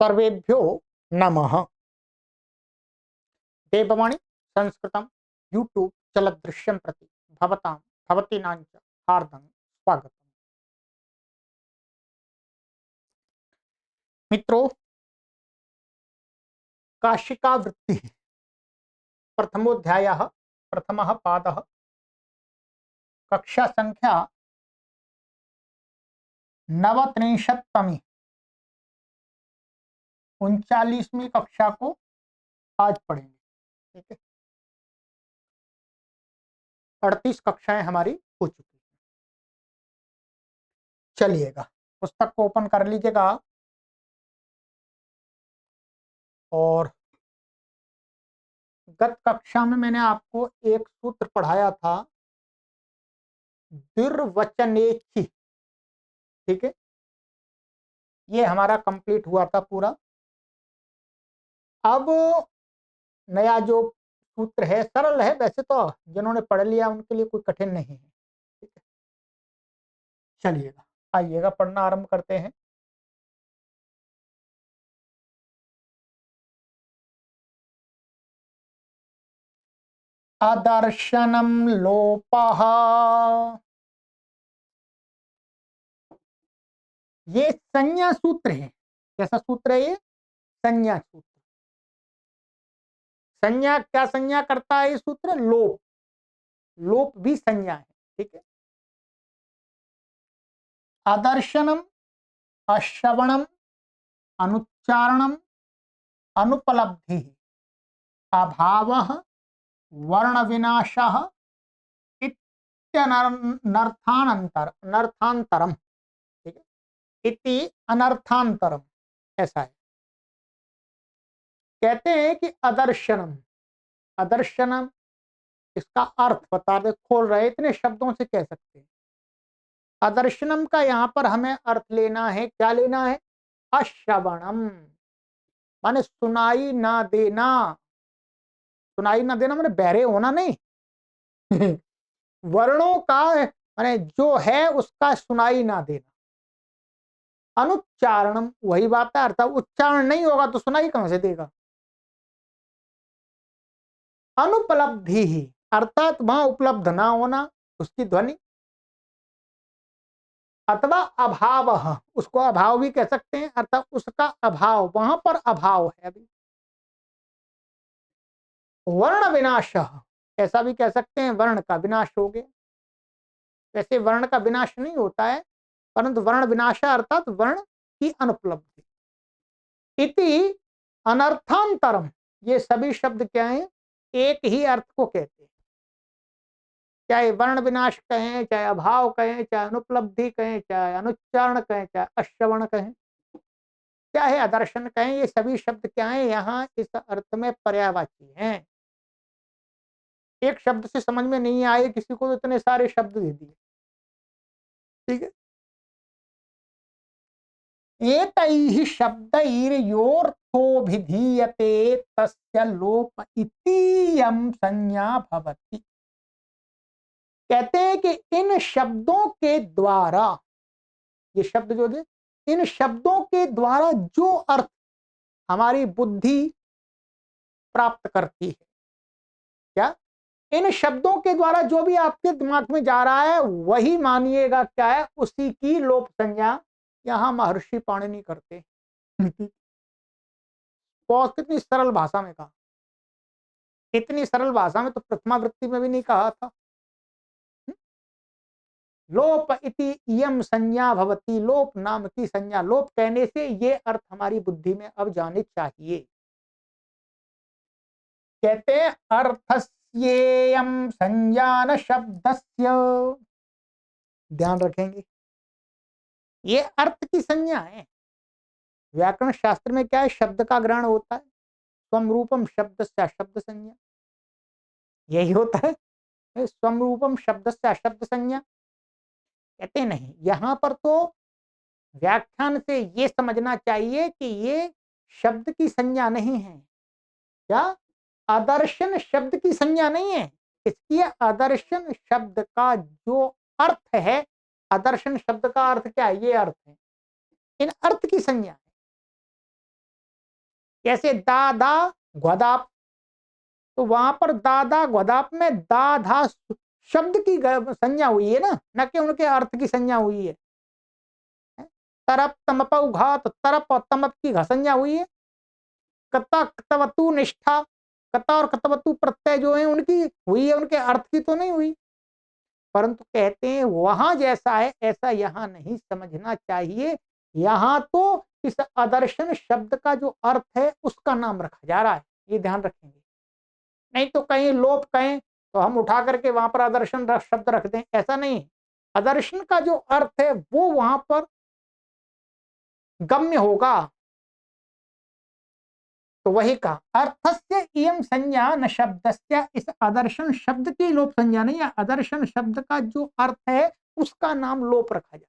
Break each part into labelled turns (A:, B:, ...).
A: सर्वेभ्यो नमः। देववाणी संस्कृतं यूट्यूब चलदृश्यं प्रति भवतां भवतीनां च हार्दं स्वागतम्। मित्रों, काशिका वृत्ति प्रथमोऽध्यायः प्रथमः पादः कक्षा संख्या 39वीं 39वीं कक्षा को आज पढ़ेंगे। ठीक है, 38 कक्षाएं हमारी हो चुकी हैं। चलिएगा, पुस्तक को ओपन कर लीजिएगा और गत कक्षा में मैंने आपको एक सूत्र पढ़ाया था, द्विर्वचनेच्छी। ठीक है, ये हमारा कंप्लीट हुआ था पूरा। अब नया जो सूत्र है सरल है, वैसे तो जिन्होंने पढ़ लिया उनके लिए कोई कठिन नहीं है। ठीक है, चलिएगा आइएगा पढ़ना आरंभ करते हैं। अदर्शनम लोपः, ये संज्ञा सूत्र है। कैसा सूत्र है ये? संज्ञा सूत्र। संज्ञा क्या संज्ञा करता है ये सूत्र? लोप। लोप भी संज्ञा है। ठीक है, अदर्शनम, अश्रवणम, अनुच्चारणम, अनुपलब्धि, अभावः, वर्ण विनाशः अनर्थांतरम। ठीक है, इति अनर्थांतरम, ऐसा है। कहते हैं कि अदर्शनम, अदर्शनम इसका अर्थ बता दे, खोल रहे इतने शब्दों से कह सकते हैं। अदर्शनम का यहां पर हमें अर्थ लेना है, क्या लेना है? अश्रवणम, माने सुनाई ना देना। सुनाई ना देना माने बहरे होना नहीं। वर्णों का माने जो है उसका सुनाई ना देना। अनुच्चारणम, वही बात है, अर्थात उच्चारण नहीं होगा तो सुनाई कहां से देगा। अनुपलब्धि ही, अर्थात वहां उपलब्ध ना होना उसकी ध्वनि, अथवा अभाव, उसको अभाव भी कह सकते हैं, अर्थात उसका अभाव, वहां पर अभाव है अभी। वर्ण विनाश, ऐसा भी कह सकते हैं, वर्ण का विनाश हो गया। वैसे वर्ण का विनाश नहीं होता है, परंतु वर्ण विनाश अर्थात वर्ण की अनुपलब्धि। इति अनर्थांतरम, ये सभी शब्द क्या हैं? एक ही अर्थ को कहते हैं। चाहे वर्ण विनाश कहें, चाहे अभाव कहें, चाहे अनुपलब्धि कहें, चाहे अनुच्चारण कहें, चाहे अश्रवण कहें, चाहे अदर्शन कहें, ये सभी शब्द क्या है? यहाँ इस अर्थ में पर्यायवाची हैं। एक शब्द से समझ में नहीं आए किसी को तो इतने सारे शब्द दे दिए। ठीक है, एतैः शब्दैर्योऽर्थोऽभिधीयते तस्य लोप इतीयं संज्ञा भवति। कहते हैं कि इन शब्दों के द्वारा, ये शब्द जो थे, इन शब्दों के द्वारा जो अर्थ हमारी बुद्धि प्राप्त करती है, क्या इन शब्दों के द्वारा जो भी आपके दिमाग में जा रहा है वही मानिएगा क्या है? उसी की लोप संज्ञा यहां महर्षि पाणिनि करते। बहुत कितनी सरल भाषा में कहा, इतनी सरल भाषा में तो प्रथमा वृत्ति में भी नहीं कहा था। लोप इति इयम संज्ञा भवति, लोप नाम की संज्ञा, लोप कहने से ये अर्थ हमारी बुद्धि में अब जाने चाहिए। कहते हैं अर्थस्येयम संज्ञान शब्दस्य, ध्यान रखेंगे ये अर्थ की संज्ञा है। व्याकरण शास्त्र में क्या है? शब्द का ग्रहण होता है, स्वरूपम शब्द से शब्द संज्ञा, यही होता है। स्वरूपम शब्द से शब्द संज्ञा कहते नहीं, यहां पर तो व्याख्यान से ये समझना चाहिए कि ये शब्द की संज्ञा नहीं है। क्या? आदर्शन शब्द की संज्ञा नहीं है, इसकी आदर्शन शब्द का जो अर्थ है, आदर्शन शब्द का अर्थ क्या है? ये अर्थ है, इन अर्थ की संज्ञा है। जैसे दादा ग्वदाप, तो वहां पर दादा ग्वदाप में दाधा शब्द की संज्ञा हुई है ना, न कि उनके अर्थ की संज्ञा हुई है। तरप तमप घात, तरप और तमप की संज्ञा हुई है। कता कतवतु निष्ठा, कता और कतवतु प्रत्यय जो है उनकी हुई है, उनके अर्थ की तो नहीं हुई। परंतु कहते हैं वहां जैसा है ऐसा यहाँ नहीं समझना चाहिए। यहाँ तो इस आदर्शन शब्द का जो अर्थ है उसका नाम रखा जा रहा है, ये ध्यान रखेंगे। नहीं तो कहीं लोप कहें तो हम उठा करके वहां पर आदर्शन शब्द रख दें, ऐसा नहीं। आदर्शन का जो अर्थ है वो वहां पर गम्य होगा। तो वही कहा अर्थस्य इयम संज्ञा न शब्दस्य, इस आदर्शन शब्द की लोप संज्ञा नहीं है, आदर्शन शब्द का जो अर्थ है उसका नाम लोप रखा जाए।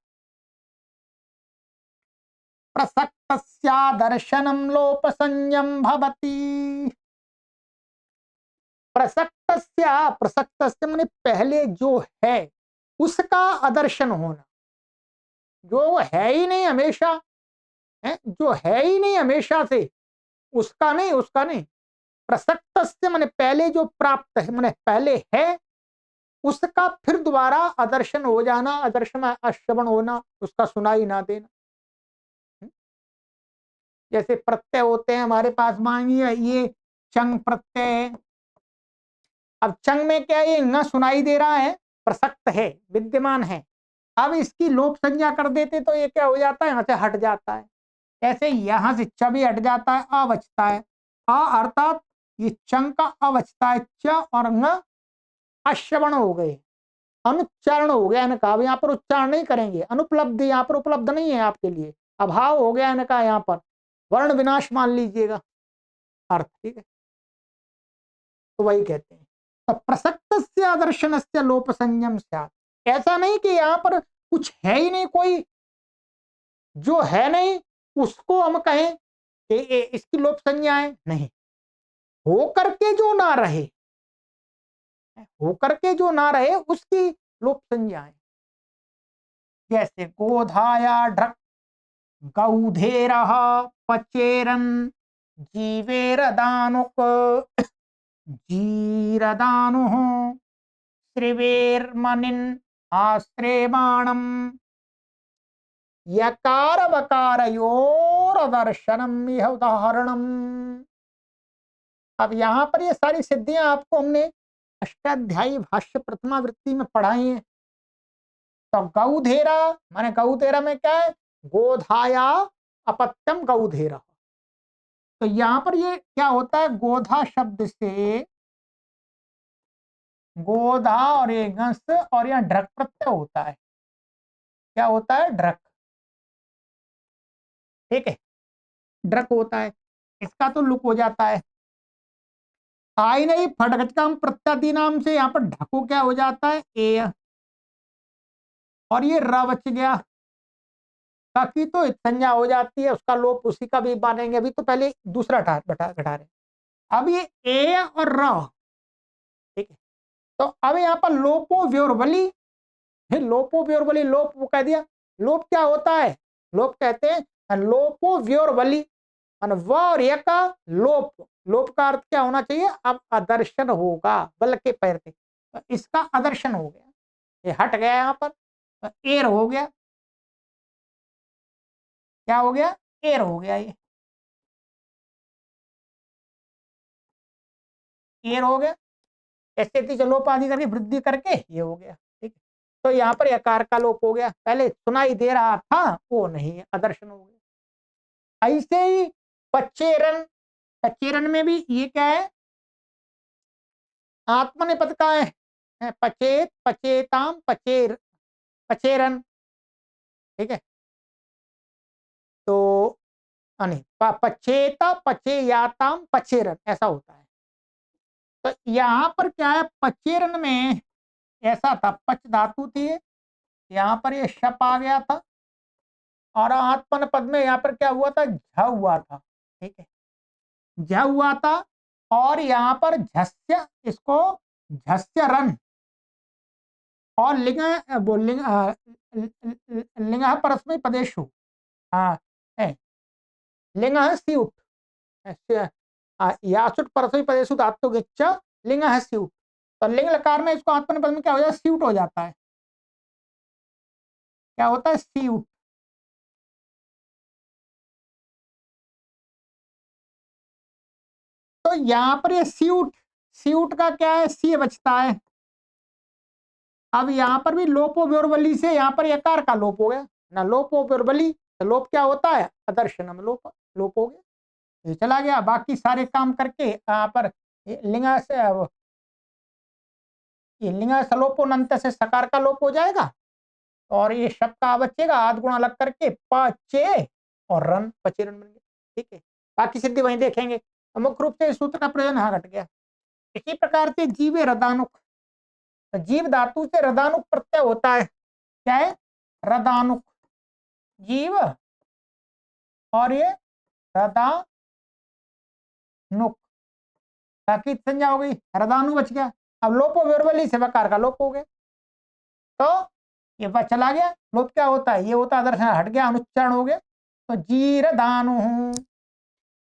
A: प्रसक्तस्यादर्शनम लोप संज्ञम भवति। प्रसक्तस्य, प्रसक्तस्य माने पहले जो है उसका आदर्शन होना, जो है ही नहीं हमेशा है, जो है ही नहीं हमेशा से, उसका नहीं, उसका नहीं। प्रसक्तस्य माने पहले जो प्राप्त है, माने पहले है उसका फिर दोबारा आदर्शन हो जाना, आदर्शन अश्रवण होना, उसका सुनाई ना देना। जैसे प्रत्यय होते हैं हमारे पास, मानिए ये चंग प्रत्यय है। अब चंग में क्या ये न सुनाई दे रहा है, प्रसक्त है, विद्यमान है। अब इसकी लोप संज्ञा कर देते तो ये क्या हो जाता है, यहाँ से हट जाता है। ऐसे यहां से च भी हट जाता है, अ बचता है। अ अर्थात ये चंग का अ बचता है, च और न अश्रवण हो गए, अनुच्चारण हो गया इनका। अब यहाँ पर उच्चारण नहीं करेंगे, अनुपलब्धि यहाँ पर उपलब्ध नहीं है आपके लिए, अभाव हो गया इनका। यहाँ पर वर्ण विनाश मान लीजिएगा अर्थ, ठीक है। तो वही कहते हैं तो प्रसक्त आदर्शन से लोप संयम स्यात्। ऐसा नहीं कि यहाँ पर कुछ है ही नहीं, कोई जो है नहीं उसको हम कहें कि इसकी लोप संज्ञा है, नहीं। हो करके जो ना रहे, हो करके जो ना रहे उसकी लोप संज्ञा है। जैसे गोधाया ढक गौधेर पचेरन जीवेरदानुक जीरदानु श्रीवेर्मनिन आश्रेमाणम यकार वकारयोर दर्शनम, यह उदाहरणम। अब यहां पर ये सारी सिद्धियां आपको हमने अष्टाध्यायी भाष्य प्रथमा वृत्ति में पढ़ाई है। तो गौधेरा माने गौधेरा में क्या है, गोधाया अपत्यम गौधेरा। तो यहां पर ये क्या होता है, गोधा शब्द से गोधा और ये गंस और यहाँ ढ्रक प्रत्यय होता है। क्या होता है, ढ्रक, ठीक है, ढ्रक होता है। इसका तो लुक हो जाता है, आई नहीं फटगचकाम प्रत्यादि नाम से यहाँ पर ढको क्या हो जाता है, ए, और ये र बच गया, ताकि तो संज्ञा हो जाती है, उसका लोप उसी का भी मानेंगे। अभी तो पहले दूसरा घटा रहे, अब ये ए और र, ठीक है। तो अब यहाँ पर लोपो व्योरबली, लोपो व्योरबली, लोप वो कह दिया। लोप क्या होता है, लोप कहते हैं लोपो व्योरबली, व और य का लोप। लोप का अर्थ क्या होना चाहिए, अब आदर्शन होगा, बल के पैर थे, तो इसका आदर्शन हो गया, ये हट गया यहाँ पर, तो एर हो गया। क्या हो गया, एर हो गया, ये एर हो गया। ऐसे थी लोप आदि करके वृद्धि करके ये हो गया, ठीक है। तो यहाँ पर यकार का लोप हो गया, पहले सुनाई दे रहा था वो नहीं है, आदर्शन हो गया। ऐसे ही पच्चेरन, पच्चेरन में भी ये क्या है, आत्मनेपद का है, पचेत पचेताम पचेर, पचेरन, ठीक है। तो नहीं, पचेता पचेयाताम पचेरन ऐसा होता है। तो यहाँ पर क्या है, पचेरन में ऐसा था, पच धातु थी, यहाँ पर ये शप आ गया था, और आत्मन पद में यहाँ पर क्या हुआ था, झ हुआ था, ठीक है, झ हुआ था। और यहाँ पर झस्य, इसको झस्य रन, और लिंग वो लिंग लिंग परस्मय पदेशु, हाँ लिंग सी उठ, यासुट परसों पदेशु धातु गिच्छ लिंग है स्यूट, तो लिंग लकार में इसको आत्मनेपद में क्या हो जाता है, स्यूट हो जाता है। क्या होता है, स्यूट। तो यहाँ पर ये स्यूट, स्यूट का क्या है, सी बचता है। अब यहाँ पर भी लोपो ब्योरबली से यहाँ पर यकार का लोप हो गया ना, लोपो ब्योरबली, तो लोप क्या होता है, अदर्शनम लोप, लोप हो गया, ये चला गया। बाकी सारे काम करके यहाँ पर लिंगा से, ये लिंगा सलोपोनंत से सकार का लोप हो जाएगा, और ये शब्द का बचेगा आध गुण अलग करके पचे और रन, पचे रन बन गए। ठीक है, बाकी सिद्धि वहीं देखेंगे। मुख्य रूप से इस सूत्र का प्रयोजन यहाँ घट गया। इसी प्रकार से जीवे रदानुक, जीव धातु से रदानुक प्रत्यय होता है। क्या है, रदानुक, जीव और ये रदानुक, ताकि संज्ञा हो गई, रदानु बच गया। अब लोपो व्यवली से वकार का लोप हो गया, तो ये बस चला गया। लोप क्या होता है, ये होता है दर्शन, हट गया, अनुच्चारण हो गया, तो जीर दानु।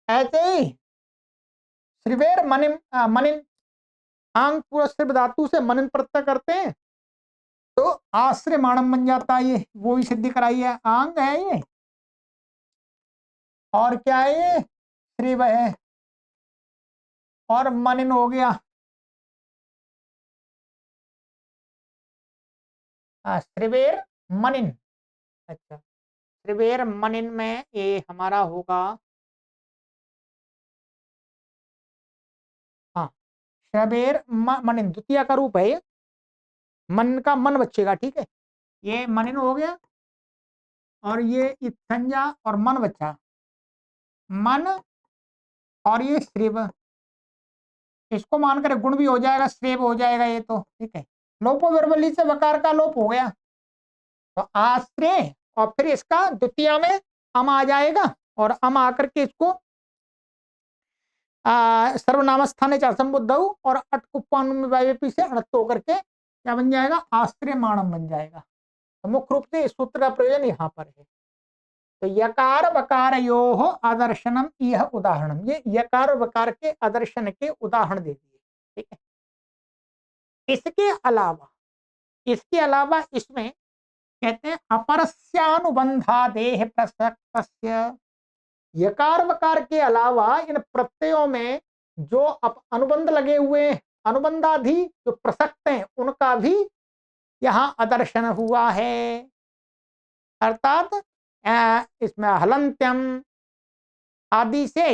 A: ऐसे ही श्रीवेर मनिन, मनिन आंग पूरा श्रिव धातु से मनिन प्रत्यय करते हैं, तो आश्रय माणम बन जाता है। ये वो भी सिद्धि कराई है, आंग है ये, और क्या है ये, श्रीव है, और मनिन हो गया। श्रीवेर मनिन, अच्छा, त्रिवेर मनिन में ये हमारा होगा, हाँ, श्रवेर मनिन द्वितीय का रूप है ये, मन का मन बचेगा। ठीक है, ये मनिन हो गया, और ये इत्थंजा और मन बचा, मन, और ये श्रेव, इसको मानकर गुण भी हो जाएगा, श्रेव हो जाएगा ये तो। ठीक है, लोपो विरबली से वकार का लोप हो गया, तो आश्रय, और फिर इसका द्वितीय में अम आ जाएगा, और अम आकर के इसको सर्वनाम स्थाने चार संबुद्ध और अटकुप्पानुपी से अणत्व होकर के क्या बन जाएगा, आश्रय माणम बन जाएगा। तो मुख्य रूप से इस सूत्र का प्रयोजन यहाँ पर है। तो यकार वकार यो आदर्शनम, यह उदाहरण, ये यकार और वकार के आदर्शन के उदाहरण दे दिए। ठीक है, इसके अलावा, इसके अलावा इसमें कहते हैं अपरस्यानुबंधा देह प्रसक्तस्य, यकार वकार के अलावा इन प्रत्ययों में जो अनुबंध लगे हुए हैं, अनुबंधाधि जो प्रसक्त हैं, उनका भी यहां अदर्शन हुआ है। अर्थात इसमें हलंत्यम आदि से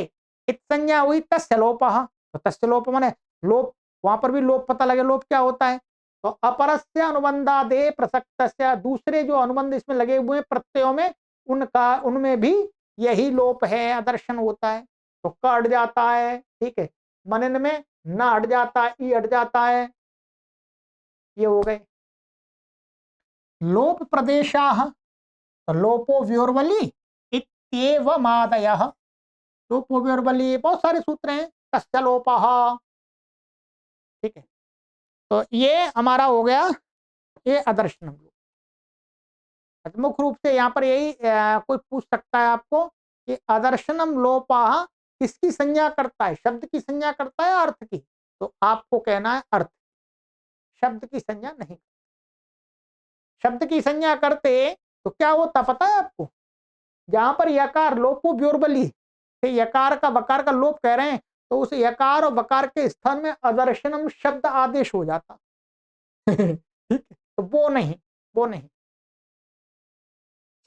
A: इत संज्ञा हुई तस्य लोप, तो तस्य लोप माने लोप, वहां पर भी लोप पता लगे, लोप क्या होता है, तो अपरस्य अनुबंधादे प्रसक्त, दूसरे जो अनुबंध इसमें लगे हुए हैं प्रत्ययों में, उनका, उनमें भी यही लोप है, अदर्शन होता है। तो क अट जाता है, ठीक है, मनन में न अट जाता है, ई अट जाता है, ये हो गए लोप प्रदेशाः। तो लोपो व्योर्वली इत्येवमादयः, लोपो व्योर्वली बहुत सारे सूत्र हैं, तस्य लोपः। ठीक है, तो ये हमारा हो गया ये आदर्शनम। मुख्य रूप से यहाँ पर यही कोई पूछ सकता है आपको कि आदर्शनम लोपा किसकी संज्ञा करता है, शब्द की संज्ञा करता है अर्थ की, तो आपको कहना है अर्थ, शब्द की संज्ञा नहीं। शब्द की संज्ञा करते तो क्या होता पता है आपको, जहां पर यकार लोपो व्योर्बली से यकार का वकार का लोप कह रहे हैं, तो उस यकार और वकार के स्थान में आदर्शनम शब्द आदेश हो जाता। ठीक है, तो वो नहीं, वो नहीं।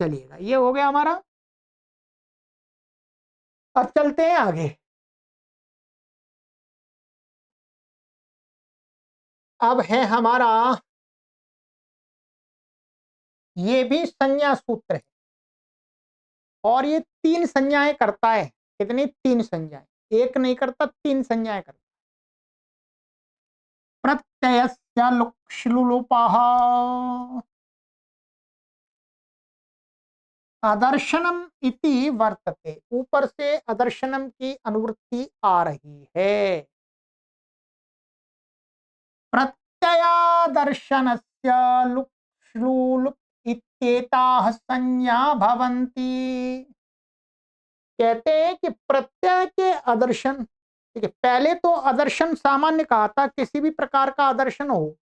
A: चलिएगा, ये हो गया हमारा। अब चलते हैं आगे। अब है हमारा, ये भी संज्ञा सूत्र है, और ये तीन संज्ञाएं करता है। कितनी, तीन संज्ञाएं, एक नहीं करता, तीन संज्ञाएं करता। प्रत्ययस्य लुक्ष्लुलोपः अदर्शनम इति वर्तते, ऊपर से अदर्शनम की अनुवृत्ति आ रही है। प्रत्ययादर्शनस्य लुक्ष्लुलुप् इत्येताः संज्ञा भवन्ति। कहते हैं कि प्रत्यय के आदर्शन, ठीक है, पहले तो आदर्शन सामान्य कहा था, किसी भी प्रकार का आदर्शन हो,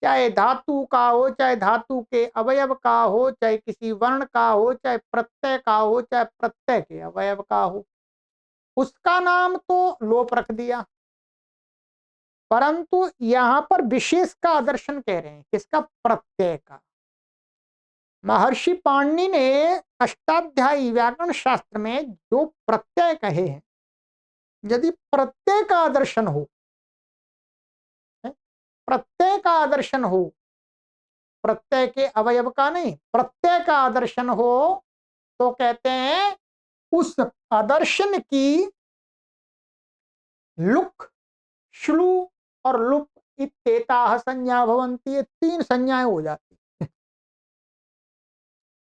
A: चाहे धातु का हो, चाहे धातु के अवयव का हो, चाहे किसी वर्ण का हो, चाहे प्रत्यय का हो, चाहे प्रत्यय के अवयव का हो, उसका नाम तो लोप रख दिया। परंतु यहां पर विशेष का आदर्शन कह रहे हैं, किसका? प्रत्यय का। महर्षि पाणिनि ने अष्टाध्यायी व्याकरण शास्त्र में जो प्रत्यय कहे हैं, यदि प्रत्यय का आदर्शन हो, प्रत्यय का आदर्शन हो, प्रत्यय के अवयव का नहीं, प्रत्यय का आदर्शन हो, तो कहते हैं उस आदर्शन की लुक, श्लू और लुप इत्येताः संज्ञा भवन्ति, ये 3 संज्ञाएं हो जाती।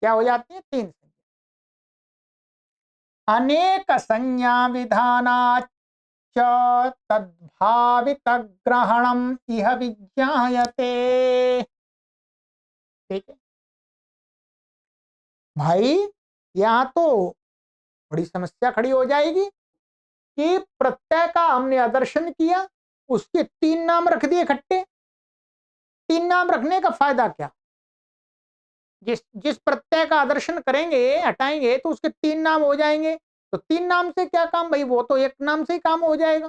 A: क्या हो जाती है? 3 संज्ञा। अनेक संज्ञा विधानाच्च तद्भावित ग्रहणम इह विज्ञायते। ठीक है भाई, यहां तो बड़ी समस्या खड़ी हो जाएगी कि प्रत्यय का हमने आदर्शन किया, उसके 3 नाम रख दिए इकट्ठे। 3 नाम रखने का फायदा क्या? जिस जिस प्रत्यय का आदर्शन करेंगे, हटाएंगे, तो उसके 3 नाम हो जाएंगे। तो 3 नाम से क्या काम भाई? वो तो एक नाम से ही काम हो जाएगा।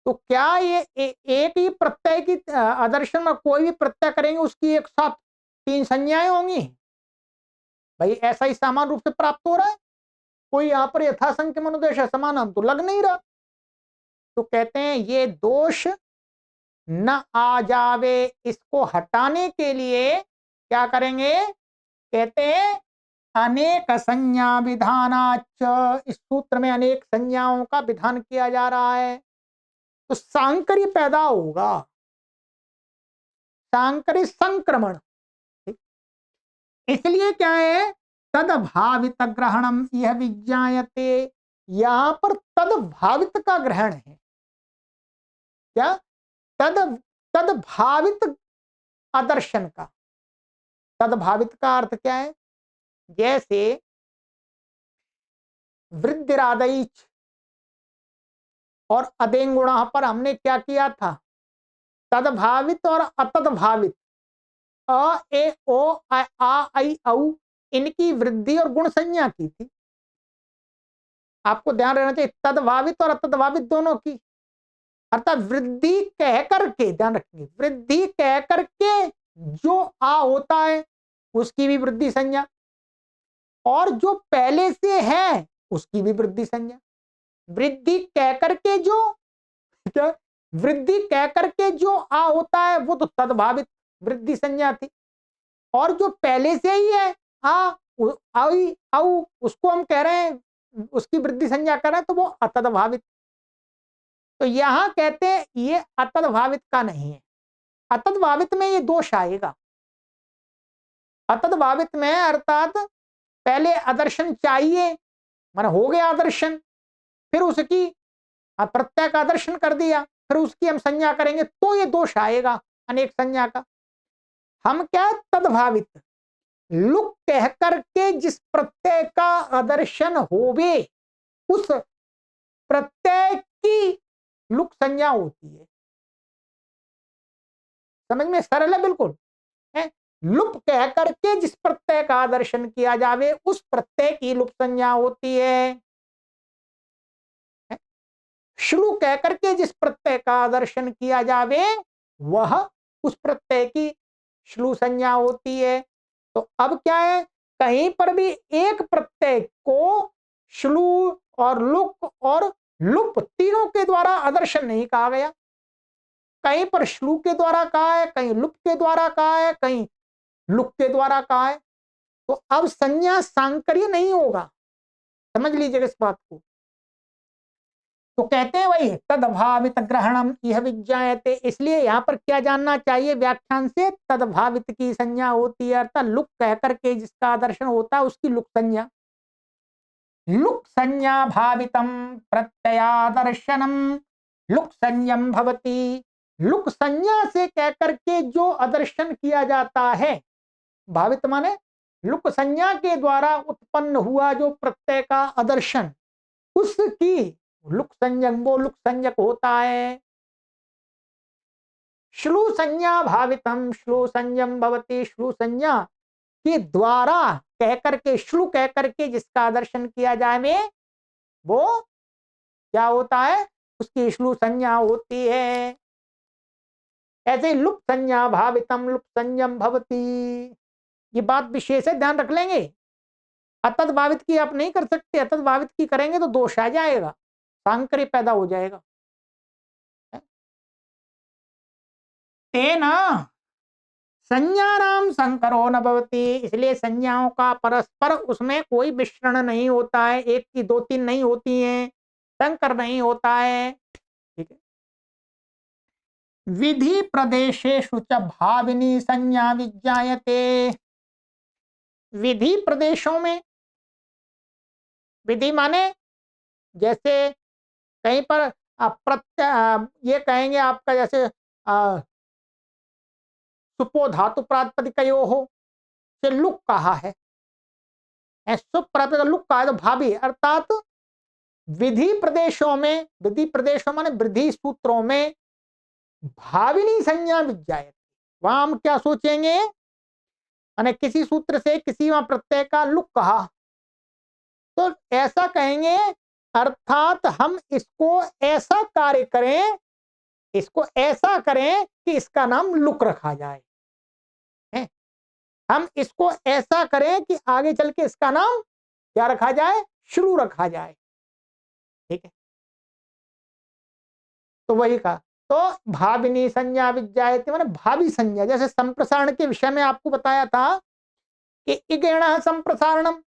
A: तो क्या ये एक ही प्रत्यय की आदर्शन में कोई भी प्रत्यय करेंगे, उसकी एक साथ 3 संज्ञाएं होंगी? भाई ऐसा ही समान रूप से प्राप्त हो रहा है? कोई यहाँ पर यथासंख्य मनुदेश समान हम तो लग नहीं रहा। तो कहते हैं ये दोष न आ जावे, इसको हटाने के लिए क्या करेंगे? कहते हैं अनेक संज्ञा विधानाच, इस सूत्र में अनेक संज्ञाओं का विधान किया जा रहा है, तो सांकरी पैदा होगा, सांकरी संक्रमण। इसलिए क्या है? तदभावित ग्रहणम यह विज्ञायते, यहां पर तदभावित का ग्रहण है। क्या? तदभावित आदर्शन का। तदभावित का अर्थ क्या है? जैसे वृद्धिरादैच और अदेंगुणा पर हमने क्या किया था? तदभावित और अतदभावित, अ ए ओ आ आई औ, इनकी वृद्धि और गुण संज्ञा की थी। आपको ध्यान रहना चाहिए, तदभावित और अतदभावित दोनों की। अर्थात वृद्धि कह करके, ध्यान रखेंगे, वृद्धि कह करके जो आ होता है उसकी भी वृद्धि संज्ञा, और जो पहले से है उसकी भी वृद्धि संज्ञा। वृद्धि कह करके जो, क्या? वृद्धि कह करके जो आ होता है वो तो तदभावित वृद्धि संज्ञा थी, और जो पहले से ही है आ आई औ, उसको हम कह रहे हैं, उसकी वृद्धि संज्ञा कर रहे हैं, तो वो अतदभावित। तो यहां कहते हैं ये अतदभावित का नहीं है। अतदभावित में ये दोष आएगा। अतदभावित में अर्थात पहले आदर्शन चाहिए, माने हो गया आदर्शन, फिर उसकी प्रत्यय का आदर्शन कर दिया, फिर उसकी हम संज्ञा करेंगे, तो ये दोष आएगा अनेक संज्ञा का। हम क्या? तदभावित, लुक कह करके जिस प्रत्यय का आदर्शन होवे, उस प्रत्यय की लुक संज्ञा होती है। समझ में सरल है बिल्कुल है? लुप कह करके जिस प्रत्यय का आदर्शन किया जावे, उस प्रत्यय की लुप संज्ञा होती है। श्लू कह करके जिस प्रत्यय का आदर्शन किया जावे, वह उस प्रत्यय की श्लू संज्ञा होती है। तो अब क्या है? कहीं पर भी एक प्रत्यय को श्लू और लुक और लुप तीनों के द्वारा आदर्शन नहीं कहा गया। कहीं पर श्लू के द्वारा कहा है, कहीं लुप के द्वारा कहा है, कहीं लुक के द्वारा कहा है। तो अब संज्ञा सांकर्य नहीं होगा, समझ लीजिएगा इस बात को। तो कहते हैं वही तदभावित ग्रहणम यह विज्ञायते, इसलिए यहां पर क्या जानना चाहिए व्याख्यान से? तदभावित की संज्ञा होती है, अर्थात लुक कह करके जिसका आदर्शन होता है उसकी लुक संज्ञा। लुक संज्ञा भावितम प्रत्ययादर्शनम लुक संज्ञम भवति, लुक संज्ञा से कह करके जो आदर्शन किया जाता है, भावित माने लुक संज्ञा के द्वारा उत्पन्न हुआ जो प्रत्यय का आदर्शन, उसकी लुक संज्ञक, वो लुक संज्ञक होता है। श्लू संज्ञा भावितम श्लू संज्ञम भवती, श्लू संज्ञा के द्वारा कह करके, श्लू कह करके जिसका आदर्शन किया जाए में, वो क्या होता है, उसकी श्लू संज्ञा होती है। ऐसे लुक संज्ञा भावितम लुक संज्ञम भवती, ये बात विशेष है, ध्यान रख लेंगे। अतत भावित की आप नहीं कर सकते, अतत भावित की करेंगे तो दोष आ जाएगा, सांकर्य पैदा हो जाएगा। तेना संज्ञानाम संकरो न भवति, इसलिए संज्ञाओं का परस्पर उसमें कोई मिश्रण नहीं होता है, एक की दो तीन नहीं होती हैं, संकर नहीं होता है। ठीक है। विधि प्रदेशेषु च भाविनी संज्ञा विज्ञायते, विधि प्रदेशों में, विधि माने जैसे कहीं पर ये कहेंगे आपका, जैसे सुपो धातु प्रातिपदिकयो हो, से लुक कहा है, सुप प्रातिपदिक लुक कहा है, तो भाभी अर्थात विधि प्रदेशों में, विधि प्रदेशों माने वृद्धि सूत्रों में भाविनी संज्ञा विज्ञायते, वहां हम क्या सोचेंगे, माने किसी सूत्र से किसी वहां प्रत्यय का लुक कहा, तो ऐसा कहेंगे, अर्थात हम इसको ऐसा कार्य करें, इसको ऐसा करें कि इसका नाम लुक रखा जाए, हम इसको ऐसा करें कि आगे चल के इसका नाम क्या रखा जाए, श्लू रखा जाए। ठीक है, तो वही कहा, तो भाविनी संज्ञा विज्ञायते माने भावी संज्ञा, जैसे संप्रसारण के विषय में आपको बताया था कि इगेण संप्रसारणम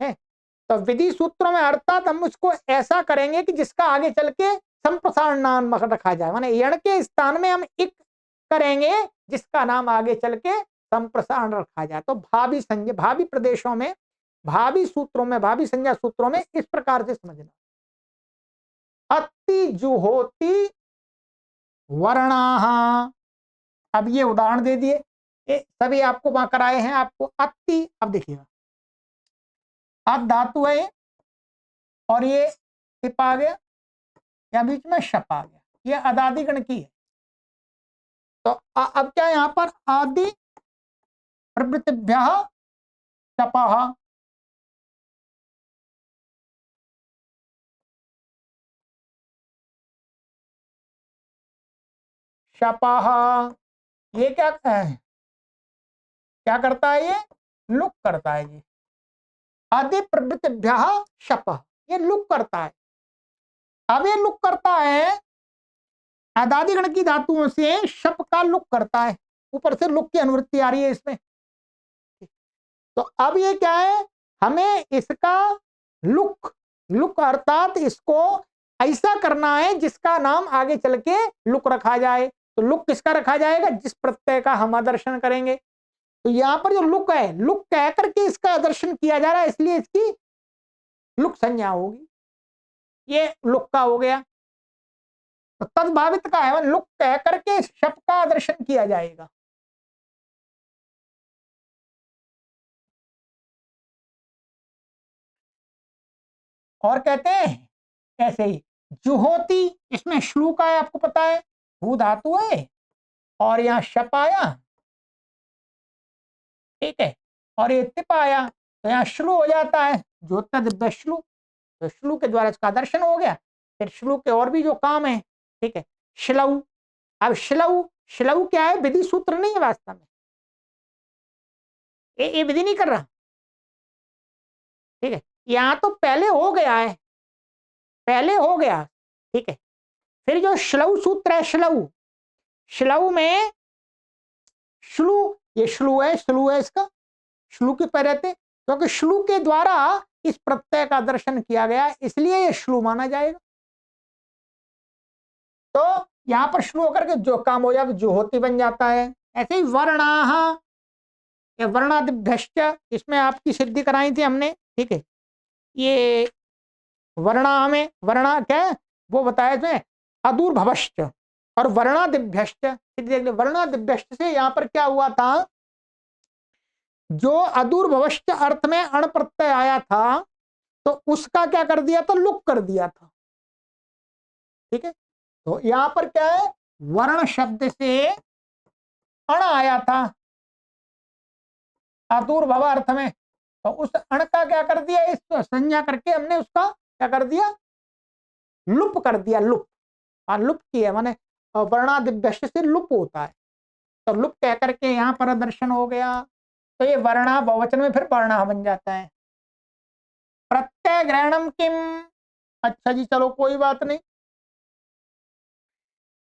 A: है, तो विधि सूत्रों में अर्थात हम उसको ऐसा करेंगे कि जिसका आगे चल के संप्रसारण नाम रखा जाए, माने यण के स्थान में हम इक करेंगे जिसका नाम आगे चल के संप्रसारण रखा जाए। तो भावी संज्ञा, भावी प्रदेशों में, भावी सूत्रों में, भावी संज्ञा सूत्रों में इस प्रकार से समझना। अति जुहोति वर्णाः, अब ये उदाहरण दे दिए, सभी आपको वहां कराए हैं आपको। अति, अब देखिएगा, अत धातु है और ये टिप आ गया, या बीच में शप आ गया, ये अदादि गण की है। तो अब क्या यहां पर आदि प्रवृत्तिभ्यः शपः, शपः, ये क्या है, क्या करता है, ये लुक करता है जी, आदि प्रवृत्तिभ्यः शपः, ये लुक करता है। अब ये लुक करता है अदादि गण की धातुओं से, शप का लुक करता है, ऊपर से लुक की अनुवृत्ति आ रही है इसमें। तो अब ये क्या है, हमें इसका लुक, लुक अर्थात इसको ऐसा करना है जिसका नाम आगे चल के लुक रखा जाए। तो लुक किसका रखा जाएगा, जिस प्रत्यय का हम आदर्शन करेंगे। तो यहां पर जो लुक है, लुक कह करके इसका आदर्शन किया जा रहा है, इसलिए इसकी लुक संज्ञा होगी, ये लुक का हो गया। तो तद्भावित का है, लुक कह करके शब्द का आदर्शन किया जाएगा। और कहते हैं ऐसे ही जुहोती, इसमें श्लू का है, आपको पता है, भू धातु है और यहां शप आया, ठीक है, और ये तिप आया, तो यहां श्लू हो जाता है, ज्योतिष दिव्य श्लू, तो श्लू के द्वारा इसका दर्शन हो गया। फिर श्लू के और भी जो काम है, ठीक है, श्लऊ। अब श्लऊ, श्लऊ क्या है, विधि सूत्र नहीं है वास्तव में, ये विधि नहीं कर रहा, ठीक है, यहां तो पहले हो गया है, पहले हो गया, ठीक है। फिर जो श्लऊ सूत्र है, श्लऊ, श्लऊ में श्लू, ये श्लू है इसका, श्लू के पैर रहते, क्योंकि श्लू के द्वारा इस प्रत्यय का दर्शन किया गया, इसलिए ये श्लू माना जाएगा। तो यहां पर श्लू होकर के जो काम हो जाए जो होती बन जाता है। ऐसे ही वर्णाः, ये वर्णादिभ्यश्च, इसमें आपकी सिद्धि कराई थी हमने, ठीक है। ये वर्णा में, वर्णा क्या है वो बताया थे, अदूर्भवश्च और वर्णादिभ्यश्च, वर्णादिभ्यश्च से यहां पर क्या हुआ था जो अदूर्भवश्च अर्थ में अण प्रत्यय आया था तो उसका क्या कर दिया था, लुक कर दिया था। ठीक है, तो यहां पर क्या है, वर्ण शब्द से अण आया था अदूर्भव अर्थ में, तो उस अण का क्या कर दिया, इस संज्ञा करके हमने उसका क्या कर दिया, लुप कर दिया। लुप, हाँ लुप किया माने वर्णादिभ्यस्त से लुप होता है, तो लुप कह करके यहाँ पर दर्शन हो गया। तो ये वर्णा बहुवचन में फिर वर्णा बन जाता है। प्रत्यय ग्रहणम किम, अच्छा जी चलो कोई बात नहीं।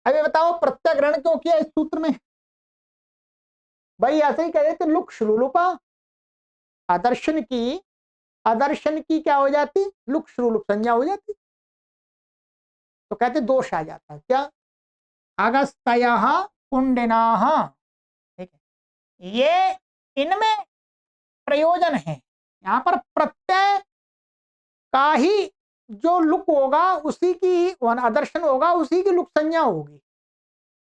A: अभी बताओ प्रत्यय ग्रहण क्यों किया इस सूत्र में, भाई ऐसे ही कह रहे थे लुक श्रुलुपा, आदर्शन की, आदर्शन की क्या हो जाती, लुक श्रुलुप संज्ञा हो जाती, तो कहते दोष आ जाता। क्या, अगस्तयः कुंडिनाः, ठीक है, ये इनमें प्रयोजन है। यहां पर प्रत्यय का ही जो लुक होगा उसी की आदर्शन होगा, उसी की लुक संज्ञा होगी।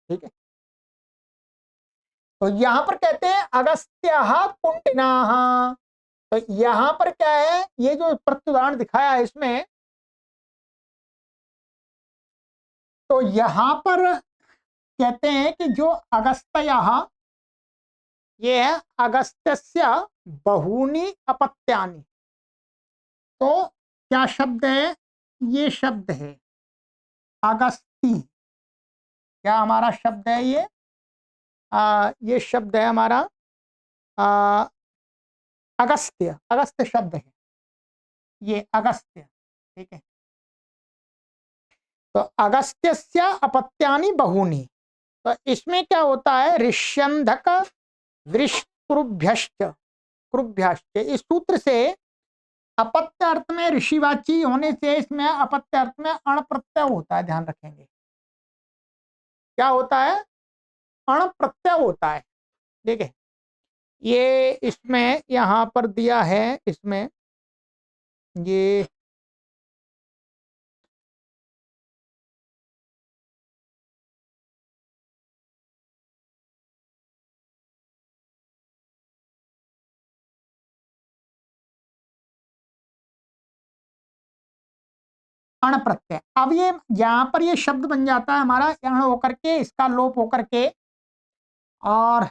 A: ठीक है, तो यहां पर कहते हैं अगस्त्यः कुंडिनाः, तो यहां पर क्या है, ये जो प्रत्युदाहरण दिखाया है इसमें, तो यहां पर कहते हैं कि जो अगस्त्यः, ये है अगस्त्यस्य बहूनि अपत्यानि, तो क्या शब्द है, ये शब्द है अगस्ती, क्या हमारा शब्द है ये शब्द है हमारा आ, अगस्त्य, अगस्त्य शब्द है ये अगस्त्य। ठीक है, तो अगस्त्यस्य अपत्यानि बहूनि, तो इसमें क्या होता है, ऋष्यंधक वृषक्रुभ्यश्च, क्रुभ्यश्च, इस सूत्र से अपत्य अर्थ में ऋषिवाची होने से इसमें अपत्य अर्थ में अण प्रत्यय होता है, ध्यान रखेंगे क्या होता है, अण प्रत्यय होता है। ठीक है, ये इसमें यहां पर दिया है, इसमें ये अण प्रत्यय, अब ये यहां पर ये शब्द बन जाता है हमारा अण होकर के, इसका लोप होकर के, और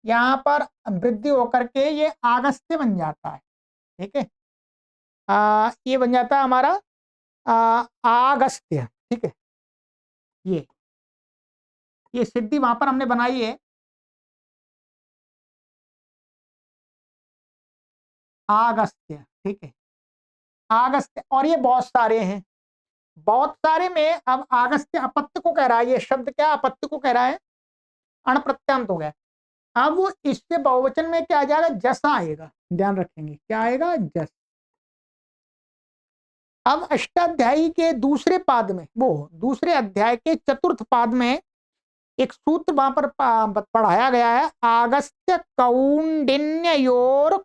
A: यहाँ पर वृद्धि होकर के ये आगस्त्य बन जाता है। ठीक है, ये बन जाता है हमारा आगस्त्य। ठीक है, ये ये सिद्धि वहां पर हमने बनाई है, आगस्त्य। ठीक है, आगस्त्य, और ये बहुत सारे हैं, बहुत सारे में अब आगस्त्य अपत्य को कह रहा है, ये शब्द क्या अपत्य को कह रहा है, अण प्रत्यांत हो गया। अब वो इससे बहुवचन में क्या आ जाएगा, जस आएगा, ध्यान रखेंगे क्या आएगा, जस। अब अष्टाध्यायी के दूसरे पाद में, वो दूसरे अध्याय के चतुर्थ पाद में एक सूत्र वहां पर पढ़ाया गया है, आगस्त्य कौंडिन्योर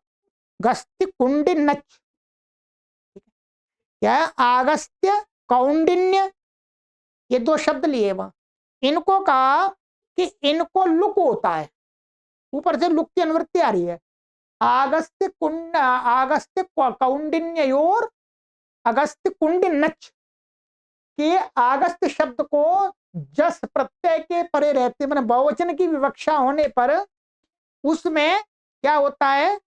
A: गस्त्य कुंडिन्नच। क्या है, आगस्त्य कौंडिन्य, ये दो शब्द लिए वहां, इनको कहा कि इनको लुक होता है, ऊपर से लुक की अनुवृत्ति आ रही है, आगस्त्य कुंड, आगस्त्य कौंडिन्योर अगस्त्य कुंडिन्नच, के आगस्त शब्द को जस प्रत्यय के परे रहते, मतलब बहुवचन की विवक्षा होने पर उसमें क्या होता है,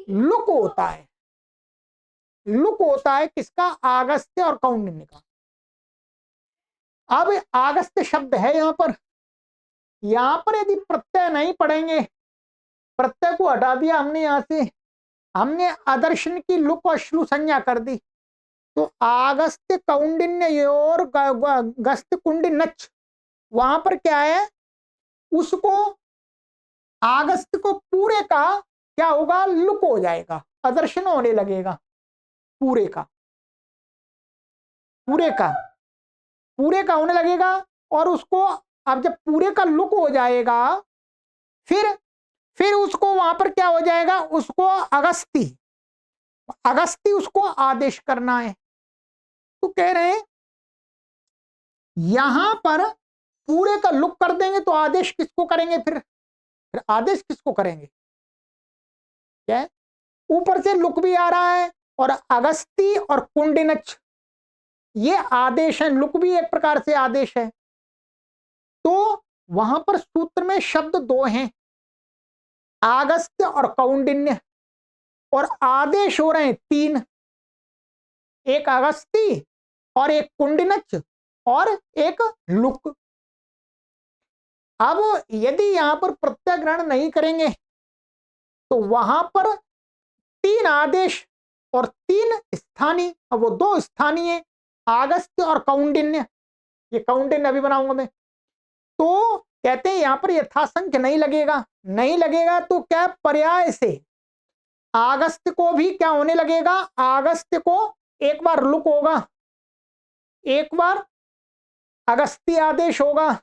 A: लुक होता है, लुक होता है किसका, आगस्त्य और कौंडिन्य का। अब आगस्त्य शब्द है यहां पर यदि प्रत्यय नहीं पढ़ेंगे, प्रत्यय को हटा दिया हमने यहां से, हमने आदर्शन की लुक और श्लू संज्ञा कर दी, तो आगस्त्य कौंडिन्य और गस्त कुंडिन्नच, वहां पर क्या है, उसको आगस्त को पूरे का क्या होगा, लुक हो जाएगा, अदर्शन होने लगेगा, पूरे का, पूरे का, पूरे का होने लगेगा। और उसको अब जब पूरे का लुक हो जाएगा, फिर फिर उसको वहां पर क्या हो जाएगा, उसको अगस्ती, अगस्ती उसको आदेश करना है। तो कह रहे हैं यहां पर पूरे का लुक कर देंगे तो आदेश किसको करेंगे, फिर आदेश किसको करेंगे, क्या है, ऊपर से लुक भी आ रहा है, और अगस्ती और कुंडिनच ये आदेश है, लुक भी एक प्रकार से आदेश है। तो वहां पर सूत्र में शब्द दो हैं, आगस्त्य और कौंडिन्य, और आदेश हो रहे हैं तीन, एक अगस्ती और एक कुंडिनच और एक लुक। अब यदि यहां पर प्रत्यय ग्रहण नहीं करेंगे तो वहां पर तीन आदेश और तीन स्थानीय, अब वो दो स्थानीय आगस्त्य और कौंडिन्य, ये कौंडिन्य अभी बनाऊंगा मैं। तो कहते हैं यहां पर यथासंख्य नहीं लगेगा, नहीं लगेगा तो क्या पर्याय से आगस्त्य को भी क्या होने लगेगा, आगस्त्य को एक बार लुक होगा, एक बार अगस्त्य आदेश होगा,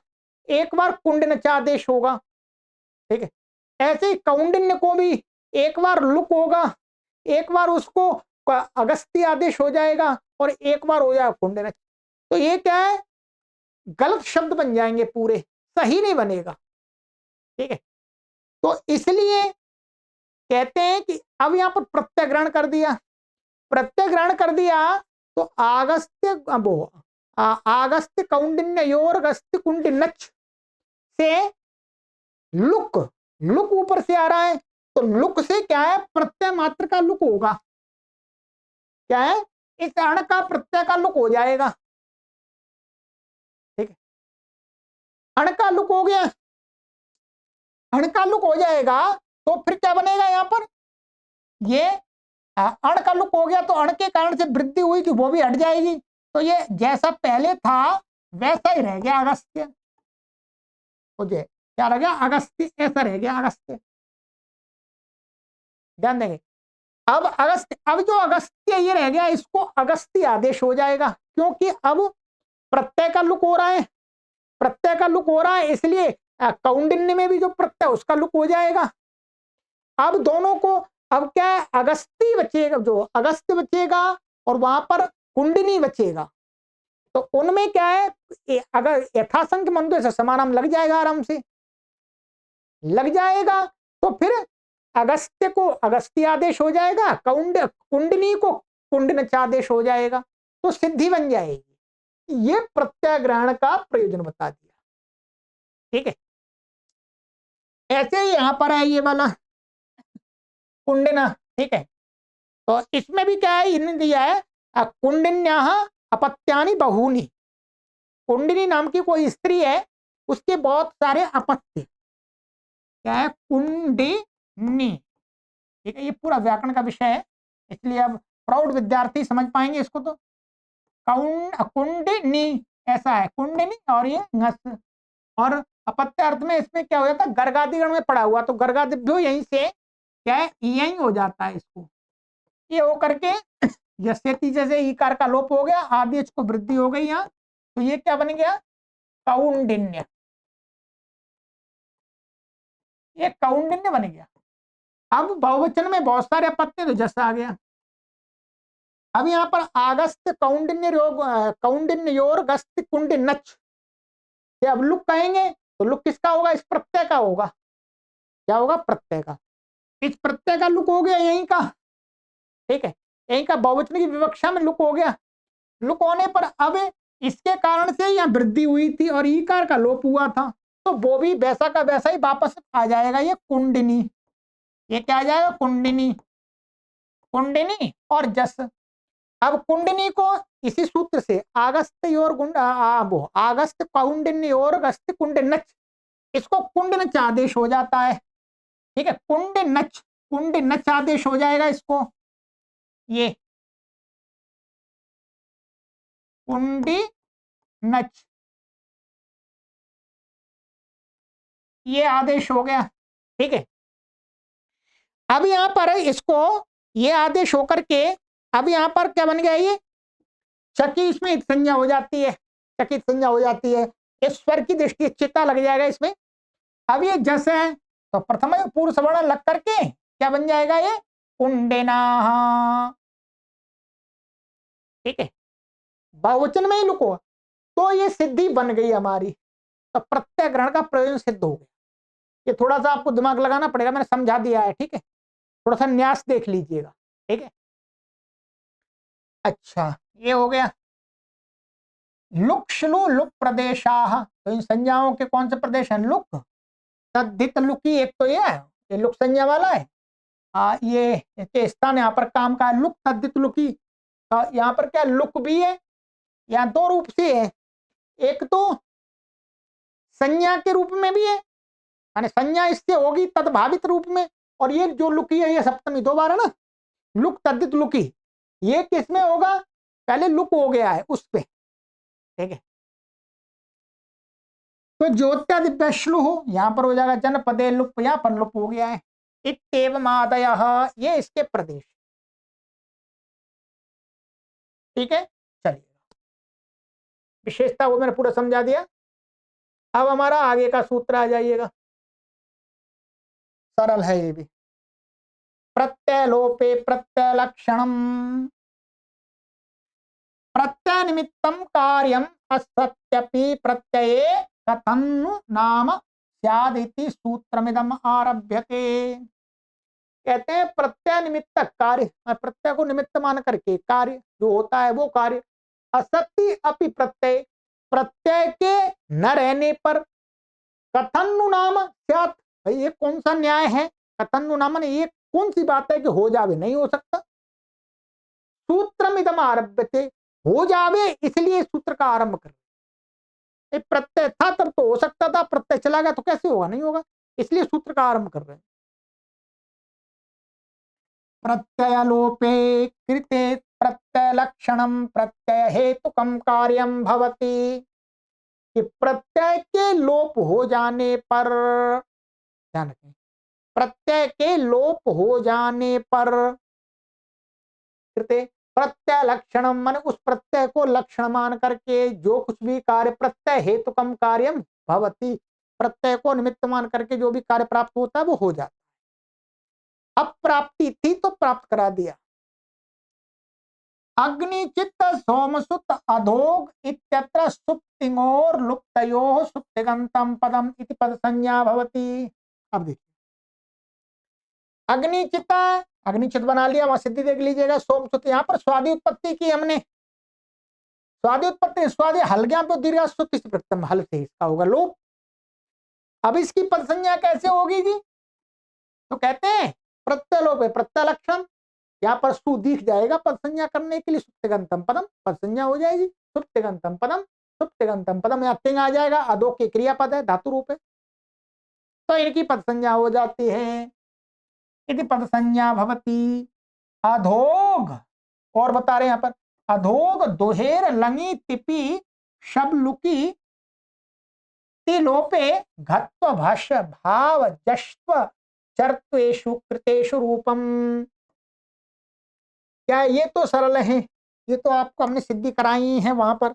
A: एक बार कुंडिनच आदेश होगा। ठीक है, ऐसे ही कौंडिन्य को भी एक बार लुक होगा, एक बार उसको अगस्त्य आदेश हो जाएगा और एक बार हो जाएगा कुंडिनच। तो ये क्या है, गलत शब्द बन जाएंगे पूरे, सही नहीं बनेगा। ठीक है, तो इसलिए कहते हैं कि अब यहां पर प्रत्यय ग्रहण कर दिया, प्रत्यय ग्रहण कर दिया तो आगस्त्य आगस्त्य कौंडिन्य योर अगस्त्य कुंडिनच से लुक, लुक ऊपर से आ रहा है, तो लुक से क्या है, प्रत्यय मात्र का लुक होगा, क्या है, इस अण का प्रत्यय का लुक हो जाएगा। ठीक है, अण का लुक हो गया, अण का लुक हो जाएगा तो फिर क्या बनेगा यहां पर, ये अण का लुक हो गया तो अण के कारण से वृद्धि हुई थी वो भी हट जाएगी, तो ये जैसा पहले था वैसा ही रह गया अगस्त्य, मुझे क्या रह गया, अगस्त्य, ऐसा रह गया अगस्त्य। ध्यान देंगे, अब अगस्त्य, अब जो अगस्त्य ये रह गया इसको अगस्त्य आदेश हो जाएगा, क्योंकि अब प्रत्यय का लुक हो रहा है, प्रत्यय का लुक हो रहा है, इसलिए कौंडिन्य में भी जो प्रत्यय उसका लुक हो जाएगा। अब दोनों को, अब क्या है, अगस्त्य बचेगा, जो अगस्त्य बचेगा और वहां पर कुंडिनी बचेगा, तो उनमें क्या है, अगर यथासंख्य मंत्रों से समानाम लग जाएगा, आराम से लग जाएगा, तो फिर अगस्त्य को अगस्त्य आदेश हो जाएगा, कुंडनी को कुंडनच आदेश हो जाएगा, तो सिद्धि बन जाएगी। ये प्रत्यय ग्रहण का प्रयोजन बता दिया। ठीक है, ऐसे ही यहां पर है ये वाला कुंडिना। ठीक है, तो इसमें भी क्या है, इन्हें दिया है कुंडिन्या अपत्यानि बहूनि, कुंडिनी नाम की कोई स्त्री है, उसके बहुत सारे अपत्य, क्या है, कुंडिनी। ठीक है, ये पूरा व्याकरण का विषय है, इसलिए अब प्रौढ़ विद्यार्थी समझ पाएंगे इसको। तो कुंडिनी ऐसा है, कुंडिनी और ये ngस, और अपत्य अर्थ में इसमें क्या हो जाता है, गर्गादिगण में पड़ा हुआ, तो गर्गादिभ्यो यहीं से क्या है, यहीं हो जाता है इसको, ये हो करके यस्यति जैसे ईकार का लोप हो गया, आदेश को वृद्धि हो गई यहाँ, तो ये क्या बन गया, कौंडिन्य, ये कौंडिन्य बन गया। अब बहुवचन में बहुत सारे अपत्य, तो जैसा आ गया। अब यहाँ पर आगस्त्य कौंडिन्य योग, कौंडिन्य योर गस्त्य कुंडिनच, अब लुक कहेंगे तो लुक किसका होगा, इस प्रत्यय का होगा, क्या होगा, प्रत्यय का, इस प्रत्यय का लुक हो गया यहीं का। ठीक है, यहीं का बहुवचन की विवक्षा में लुक हो गया, लुक होने पर अब इसके कारण से यहाँ वृद्धि हुई थी और ईकार का लोप हुआ था, तो वो भी वैसा का वैसा ही वापस आ जाएगा, ये कुंडिनी, ये क्या आ जाएगा, कुंडिनी, कुंडिनी और जस। अब कुंडिनी को इसी सूत्र से आगस्त्य और आगस्त्य कौंडिन्य और अगस्त्य कुंडिनच, इसको कुंडिनच आदेश हो जाता है। ठीक है, कुंडिनच, कुंडिनच आदेश हो जाएगा इसको, ये कुंडिनच, ये आदेश हो गया। ठीक है, अब यहां पर इसको ये आदेश होकर के अब यहां पर क्या बन गया, ये चकी, इसमें संज्ञा हो जाती है, चकित संज्ञा हो जाती है, इस स्वर की दृष्टि चित्ता लग जाएगा इसमें। अब ये जस है तो प्रथम पूर्व सवर्ण लग करके क्या बन जाएगा, ये कुंडिना। ठीक है, बहुवचन में ही लुको, तो ये सिद्धि बन गई हमारी, तो प्रत्यय ग्रहण का प्रयोजन सिद्ध हो गया। ये थोड़ा सा आपको दिमाग लगाना पड़ेगा, मैंने समझा दिया है। ठीक है, थोड़ा सा न्यास देख लीजिएगा, ठीक है। अच्छा, ये हो गया। लुक श्लू लुक प्रदेशाह, तो इन संज्ञाओं के कौन से प्रदेश हैं? लुक, तद्धित लुकी, एक तो ये लुक संज्ञा वाला है। ये इसके स्थान यहाँ पर काम का है, लुक तद्धित लुकी। यहाँ पर क्या लुक भी है, यहाँ दो रूप से है, एक तो संज्ञा के रूप में भी है, माने संज्ञा इससे होगी तद्भावित रूप में, और ये जो लुकी है ये सप्तमी दो बार है ना, लुक तद्धित लुकी, ये किस में होगा? पहले लुक हो गया है उस पे, ठीक है। तो ज्योत्यादित्य श्लु हो, यहां पर हो जाएगा जनपदे लुप, यहां पर लुप हो गया है। इत्येवम् आदयः, ये इसके प्रदेश, ठीक है। चलिए, विशेषता वो मैंने पूरा समझा दिया। अब हमारा आगे का सूत्र आ जाइएगा, सरल है ये भी। प्रत्यय लोपे प्रत्यय लक्षणम, प्रत्यय निमित्तम कार्यम असत्यपि प्रत्यये कथन्नु नाम स्यादिति सूत्रमिदम आरभ्यते। कहते हैं प्रत्यय निमित्त कार्य, प्रत्यय को निमित्त मान करके कार्य जो होता है वो कार्य, असत्य अपि प्रत्यय, प्रत्यय के न रहने पर, कथन्नु नाम स्यात्, ये कौन सा न्याय है? कथन्नु नाम ने ये कौन सी बात है कि हो जावे, नहीं हो सकता। सूत्रमिदम आरभ्यते, हो जावे इसलिए सूत्र का आरंभ कर, प्रत्यय था तब तो हो सकता था, प्रत्यय चला गया तो कैसे होगा, नहीं होगा, इसलिए सूत्र का आरंभ कर रहे हैं। प्रत्यय लोपे कृते प्रत्यय लक्षणम प्रत्यय हेतुकम कार्यम भवति, कि प्रत्यय के लोप हो जाने पर, ध्यान रखें, प्रत्यय के लोप हो जाने पर कृते प्रत्यय लक्षणम, माने उस प्रत्यय को लक्षण मान करके जो कुछ भी कार्य, प्रत्यय हेतुकम कार्यम भवति, प्रत्यय को निमित्त मान करके जो भी कार्य प्राप्त होता है वो हो जाता है। अब प्राप्ति थी तो प्राप्त करा दिया। अग्निचित्त सोमसुत अधोग इत्यत्र सुप्तिङोर लुप्तयोः सुप्तिगन्तं पदम इति पद संज्ञा भवति। अब देखिए, अग्निचित्त, अग्निचित बना लिया, वहां सिद्धि देख लीजिएगा। सोमसुत, यहाँ पर स्वादि उत्पत्ति की हमने, स्वादि उत्पत्ति, स्वादि हल्ग्या पे दीर्घ सुत प्रथम हल से इसका होगा लोप। अब इसकी पद संज्ञा कैसे होगी जी? तो कहते हैं प्रत्यय लोप है प्रत्यय लक्षण, यहाँ पर सु दिख जाएगा पद संज्ञा करने के लिए, सुप्तिगंतम पदम पद संज्ञा हो जाएगी, सुप्तिगंतम पदम, सुप्तिगंतम पदम, यहाँ तिंग आ जाएगा, अधो के क्रियापद है, धातु रूप है, तो इनकी पद संज्ञा हो जाती है। इति पद संज्ञा भवती। अधोग, और बता रहे हैं यहाँ पर, अधोग दोहेर लंगी तिपी शबलुकी तिलोपे घत्व भाष्य भाव जश्व चर्त्वेषु कृतेषु रूपम। क्या ये तो सरल है, ये तो आपको हमने सिद्धि कराई है, वहां पर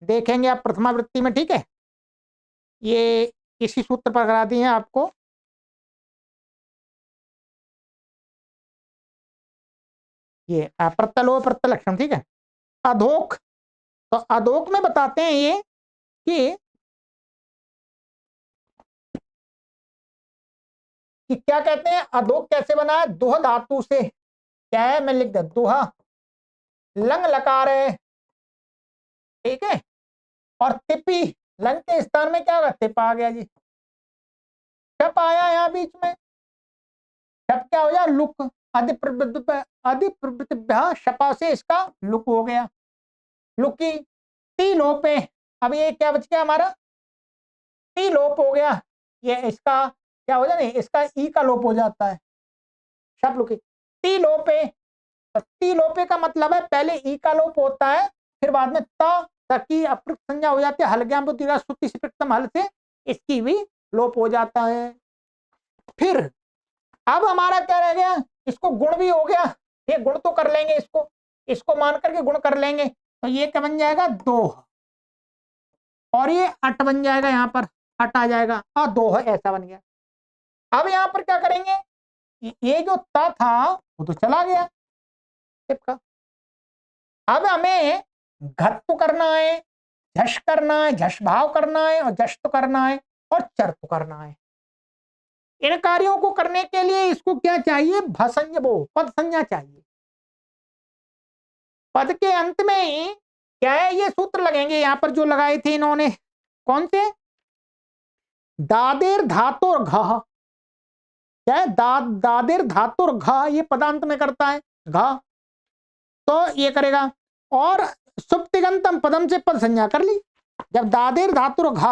A: देखेंगे आप प्रथमावृत्ति में, ठीक है। ये इसी सूत्र पर करा दी है आपको। ये प्रत्यलो प्रत्यय लक्षण, ठीक है। अधोक, तो अधोक में बताते हैं ये कि क्या कहते हैं, अधोक कैसे बना है? दुह धातु से, क्या है मैं लिख दे, दुहा लंग लकार है, ठीक है, और तिपी, लंग के स्थान में क्या होगा, तिप आ गया जी, छप आया यहाँ बीच में, छप क्या हो गया, लुक, अधिप्रवृत्तिभ्यः शपा से इसका लुक हो गया, लुकी। ती लोपे, अब ये क्या बच गया हमारा, ती लोप हो गया, ये इसका क्या हो जाए, इसका ई का लोप हो जाता है, शप लुकी। ती लोपे, ती लोपे का मतलब है पहले ई का लोप होता है, फिर बाद में की अप्रयुक्त संज्ञा हो जाती है, हलग्याम दीर्घ सुत्ति से प्रथम हल से इसकी भी लोप हो जाता है। फिर अब हमारा क्या रह गया, इसको गुण भी हो गया, ये गुण तो कर लेंगे, इसको इसको मान करके गुण कर लेंगे, तो ये क्या बन जाएगा, दो, और ये अट बन जाएगा, यहाँ पर अट आ जाएगा, और दो है, ऐसा बन गया। अब यहाँ पर क्या करेंगे, ये जो ता था वो तो चला गया का, अब हमें घत्व करना है, झश करना है, झश भाव करना है, और जश तो करना है, और चर तो करना है। इन कार्यों को करने के लिए इसको क्या चाहिए, भसंज्ञ, वो पद संज्ञा चाहिए। पद के अंत में ही क्या है, ये सूत्र लगेंगे यहां पर जो लगाए थे इन्होंने, कौन से, दादेर धातुर घ, क्या है, दादेर धातुर घ, ये पदांत में करता है घ, तो ये करेगा। और सुप्तिगंतम पदम से पद संज्ञा कर ली। जब दादेर धातुर घ,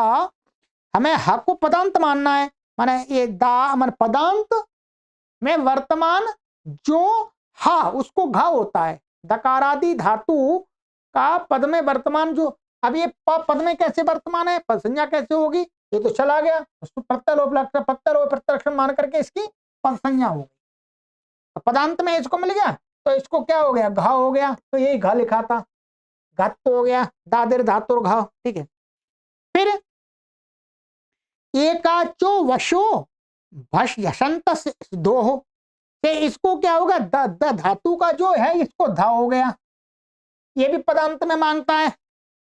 A: हमें ह को पदांत मानना है, माने ये दा मन पदांत में वर्तमान जो ह उसको घ होता है, दकारादि धातु का पद में वर्तमान जो, अब ये पद में कैसे वर्तमान है, पद संज्ञा कैसे होगी, ये तो चला गया, उसको प्रत्यलोप प्रत्यलक्षण मान करके इसकी पद संज्ञा हो गई। तो पदांत में इसको मिल गया, तो इसको क्या हो गया, घ हो गया, तो यही घ लिखा था, घत हो गया, दादिर धातुर घ, ठीक है। फिर एकाचो वशो भश यशंत दो हो, कि इसको क्या होगा, द धातु का जो है इसको धा हो गया, ये भी पदांत में मांगता है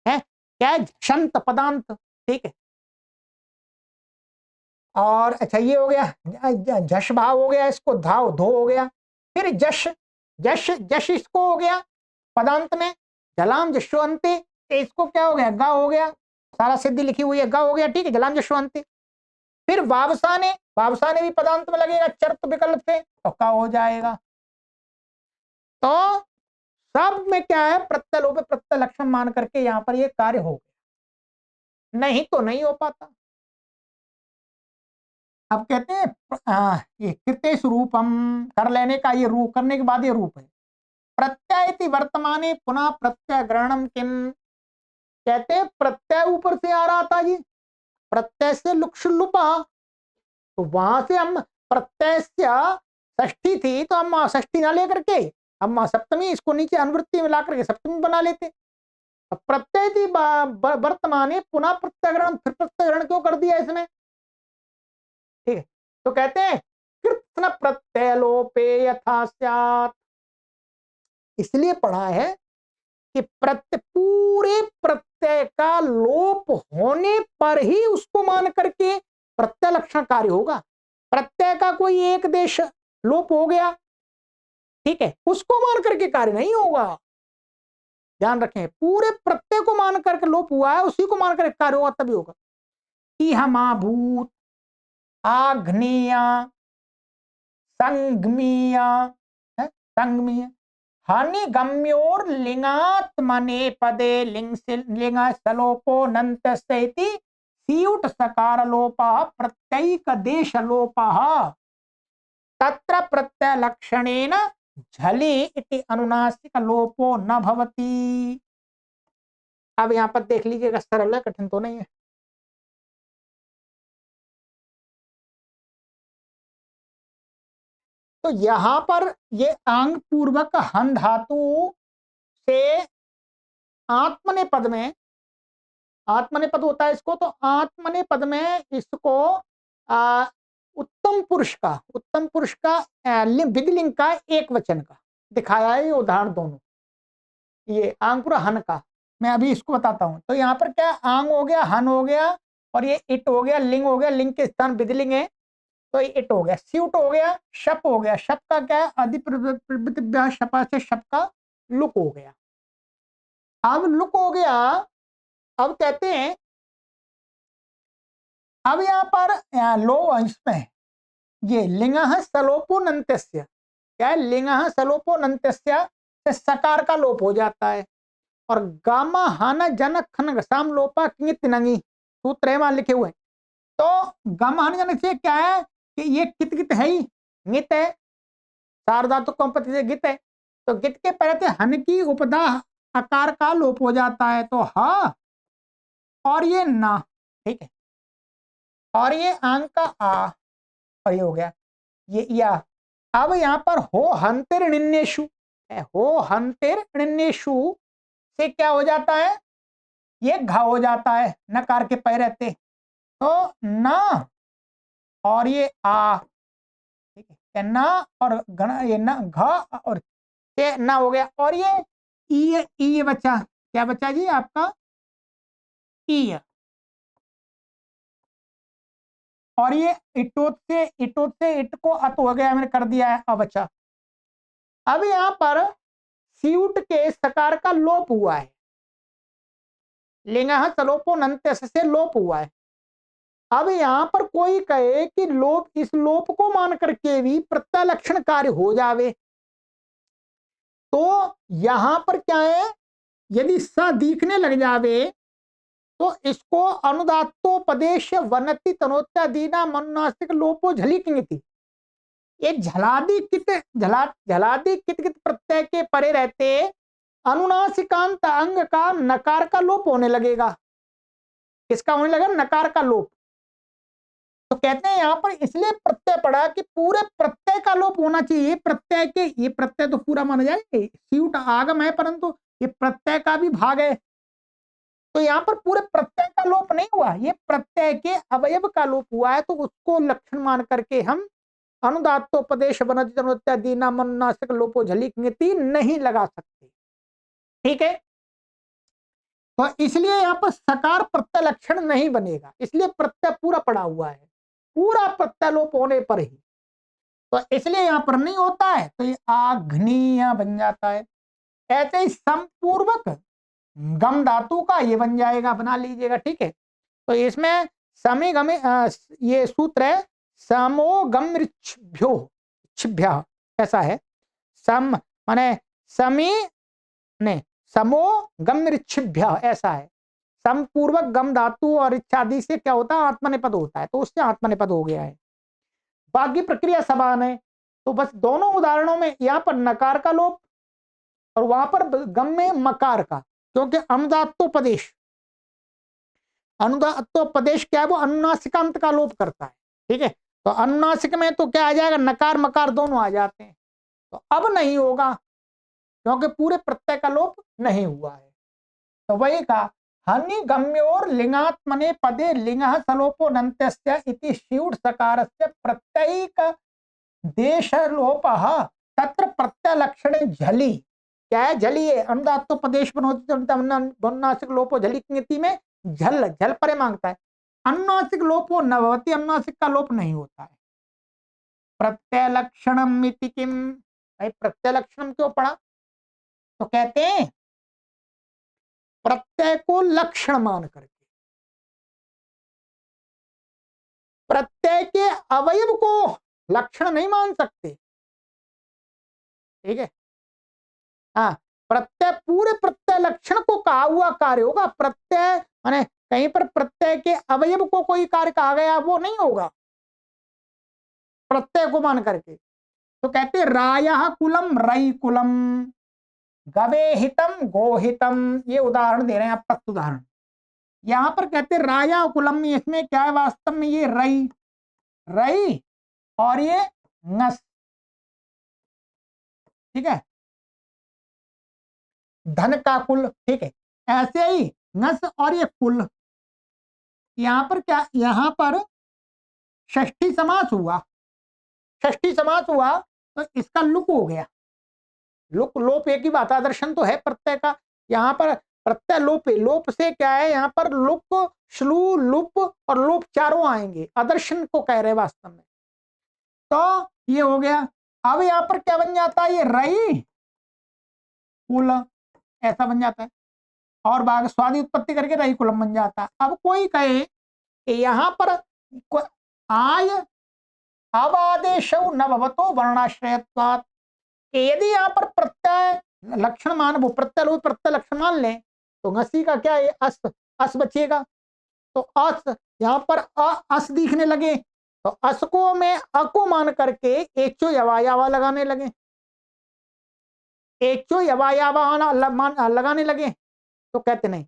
A: क्या है, झंत पदांत, ठीक है। और अच्छा ये हो गया, झश भाव हो गया, इसको धाव धो हो गया। फिर जश, जश जश इसको हो गया पदांत में, जलाम जशवंते, इसको क्या हो गया, गा हो गया, सारा सिद्धि लिखी हुई है, गा हो गया, ठीक है, जलाम जशवंते। फिर वावसाने, वावसाने भी पदांत में लगेगा चर्त विकल्प से, तो का हो जाएगा। तो सब में क्या है, प्रत्यलोप प्रत्यलक्षण मान करके यहां पर ये कार्य हो गया, नहीं तो नहीं हो पाता। अब कहते हैं ये कृतेश रूपम, कर लेने का ये रूप, करने के बाद ये रूप है। प्रत्यय वर्तमाने पुनः प्रत्यय ग्रहणम किम, कहते हैं प्रत्यय ऊपर से आ रहा था जी, प्रत्यय से लुक्ष लुपा, तो वहां से हम प्रत्यय षष्ठी थी तो हम षष्ठी ना लेकर के हम सप्तमी, इसको नीचे अनुवृत्ति में ला करके सप्तमी बना लेते। अब प्रत्यय थी वर्तमाने पुनः प्रत्यग्रहण, फिर प्रत्यग्रहण क्यों कर दिया इसने, ठीक है। तो कहते हैं कृत्न प्रत्यय लोपे यथा स्यात्, इसलिए पढ़ा है कि पूरे प्रत्यय का लोप होने पर ही उसको मान करके प्रत्यय लक्षण कार्य होगा। प्रत्यय का कोई एक देश लोप हो गया, ठीक है, उसको मान करके कार्य नहीं होगा, ध्यान रखें, पूरे प्रत्यय को मान करके लोप हुआ है उसी को मान करके कार्य होगा, तभी होगा। इहमाभूत, आग्नेय, संगमीय, संगमीय, हानिगम्योर लिंगात्मने पदे लिंग सलोपो नंतस्यति सीयुट सकार लोपः प्रत्ययिक देश लोपः तत्र प्रत्यय लक्षणेन झलि इति अनुनासिक लोपो न भवति। अब यहां पर देख लीजिएगा, सरल है, कठिन तो नहीं है। तो यहां पर ये आंग पूर्वक हन धातु से आत्मनेपद में, आत्मनेपद होता है इसको, तो आत्मनेपद में इसको उत्तम पुरुष का विधिलिंग का एक वचन का दिखाया है, ये उदाहरण दोनों, ये आंग पूरा हन का, मैं अभी इसको बताता हूं। तो यहाँ पर क्या, आंग हो गया, हन हो गया, और ये इट हो गया, लिंग हो गया, लिंग के स्थान विधिलिंग है, तो ये इट हो गया, स्यूट हो गया, शप हो गया, शप का क्या है, अधि शपा से शप का लुक हो गया। अब लुक हो गया, अब कहते हैं, अब यहाँ पर लो इसमें ये लिंग सलोपोनंत्यस्य, क्या है, लिंग सलोपोनंत्यस्य से सकार का लोप हो जाता है, और गामा हाना जनक खन साम लोपा कित नंगी, सूत्र है वहां लिखे हुए। तो गामा हाना जनक से क्या है कि ये कित कित है ही, गित है, शारदा तो कंपति से गित है, तो गित के पहले हन की उपदा आकार का लोप हो जाता है, तो हा और ये ना, ठीक है, और ये आंग का आ, और ये हो गया ये या। अब यहाँ पर हो हंतिर निन्नेशु, हो हंतिर निन्नेशु से क्या हो जाता है, ये घा हो जाता है, नकार के पै रहते, तो ना और ये आ, ठीक है, ना और गण, ये ना घा और ये ना हो गया, और ये ई बचा, क्या बचा जी आपका, ई, और ये इटोत से इट को अत हो गया, मैंने कर दिया है। अब अच्छा, अब यहां पर सीउट के सकार का लोप हुआ है, लिंगः सलोपो नंत्यस से लोप हुआ है। अब यहां पर कोई कहे कि लोप, इस लोप को मान करके भी प्रत्यय लक्षण कार्य हो जावे, तो यहां पर क्या है, यदि स दिखने लग जावे तो इसको अनुदात्तोपदेश वनति तनोत्यादीना मनुनासिक लोपो झलिकिंगति, ये झलादि कित कित प्रत्यय के परे रहते अनुनासिकांत अंग का नकार का लोप होने लगेगा। किसका होने लगेगा? नकार का लोप। तो कहते हैं यहां पर इसलिए प्रत्यय पड़ा कि पूरे प्रत्यय का लोप होना चाहिए। प्रत्यय के, ये प्रत्यय तो पूरा माना जाए, सीउट आगम है परंतु ये प्रत्यय का भी भाग है, तो यहाँ पर पूरे प्रत्यय का लोप नहीं हुआ, ये प्रत्यय के अवयव का लोप हुआ है, तो उसको लक्षण मान करके हम अनुदात्तोपदेश वनदीना मनुनासिक लोपो झलिकिंगति नहीं लगा सकते। ठीक है, तो इसलिए यहाँ पर सकार प्रत्यय लक्षण नहीं बनेगा, इसलिए प्रत्यय पूरा पड़ा हुआ है, पूरा प्रत्यय लोप होने पर ही, तो इसलिए यहाँ पर नहीं होता है, तो ये आग्नेय बन जाता है। ऐसे ही समपूर्वक गम धातु का ये बन जाएगा, बना लीजिएगा। ठीक है, तो इसमें समी गमे ये सूत्र है समो गमृच्छभ्यो छिभ्य, ऐसा है। सम माने समी ने समो गमृच्छभ्य, ऐसा है। समपूर्वक गम धातु और इच्छादि से क्या होता है? आत्मनेपद होता है, तो उससे आत्मनेपद हो गया है। बाकी प्रक्रिया समान है, तो बस दोनों उदाहरणों में यहाँ पर नकार का लोप और वहां पर गम में मकार का, क्योंकि अनुदात्तोपदेश, अनुदात्तोपदेश क्या है? वो अनुनासिकांत का लोप करता है। ठीक है, तो अनुनासिक में तो क्या आ जाएगा? नकार मकार दोनों आ जाते हैं, तो अब नहीं होगा क्योंकि पूरे प्रत्यय का लोप नहीं हुआ है। तो वही कहा हनि गम्योर लिंगात्मने पदे लिंगः सलोपो नन्त्यस्य इति शीउड सकारस्य प्रत्ययिक देश लोपः तत्र प्रत्यय लक्षणे झलि, क्या है? झली है। अनुदात्तोपदेश अनुनासिक लोपो झलिकिंगति में झल, झल परे मांगता है। अनुनासिक लोपो न भवति, अनुनासिक का लोप नहीं होता है। प्रत्यय लक्षणम इति किम, भाई प्रत्यय लक्षणम क्यों पढ़ा? तो कहते हैं प्रत्यय को लक्षण मान करके, प्रत्यय के अवयव को लक्षण नहीं मान सकते। ठीक है, हाँ, प्रत्यय, पूरे प्रत्यय लक्षण को कहा हुआ कार्य होगा। प्रत्यय माने कहीं पर प्रत्यय के अवयव को कोई कार्य कहा गया, वो नहीं होगा प्रत्यय को मान करके। तो कहते रायः कुलम रई कुलम, गवेहितम गोहितम, ये उदाहरण दे रहे हैं आप, प्रत्युदाहरण उदाहरण। यहां पर कहते राया कुलम, इसमें क्या है? वास्तव में ये रई, रई और ये नस। ठीक है, धन का कुल। ठीक है, ऐसे ही नस और ये कुल, यहां पर क्या, यहां पर षष्ठी समास हुआ, षष्ठी समास हुआ तो इसका लुक हो गया। लुक लोप एक ही बात, आदर्शन तो है प्रत्यय का, यहाँ पर प्रत्यय लोप है। लोप से क्या है? यहाँ पर लुक, श्लू, लुप और लोप चारों आएंगे, आदर्शन को कह रहे हैं वास्तव में। तो ये हो गया। अब यहाँ पर क्या बन जाता है? ये रई कुल, ऐसा बन जाता है, और भाग स्वादि उत्पत्ति करके रई कुलम बन जाता है। अब कोई कहे कि यहाँ पर आय अवादेश न भवतो वर्णाश्रयत्वात्, यदि यहाँ पर प्रत्यय लक्षण मान, वो प्रत्यय लक्षण मान लें तो घसी का क्या है? अस, अस बचेगा। तो अस, यहाँ पर अस दिखने लगे तो अस को में अ को मान करके एचो यवायावा लगाने लगे, एचो यवायावा लगाने लगे, तो कहते नहीं,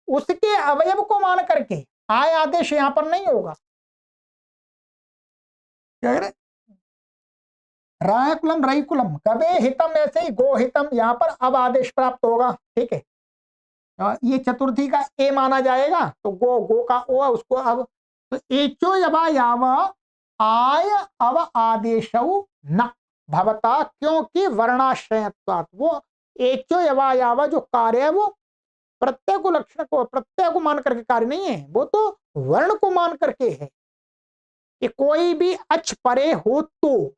A: उसके अवयव को मान करके आय आदेश यहाँ पर नहीं होगा। क्या कह रहे? रायकुलम रईकुलम, गवे हितम, ऐसे ही गोहितम, यहाँ पर अब आदेश प्राप्त होगा। ठीक है, ये चतुर्थी का ए माना जाएगा, तो गो, गो का ओ है, उसको अब, तो एचो यवा याव आय अव आदेश न भवता, क्योंकि वर्णाश्रयत्वात्, वो एचो यवा याव जो कार्य है वो प्रत्यय को, लक्षण को, प्रत्यय को मान करके कार्य नहीं है, वो तो वर्ण को मान करके है। कि कोई भी अच परे हो तो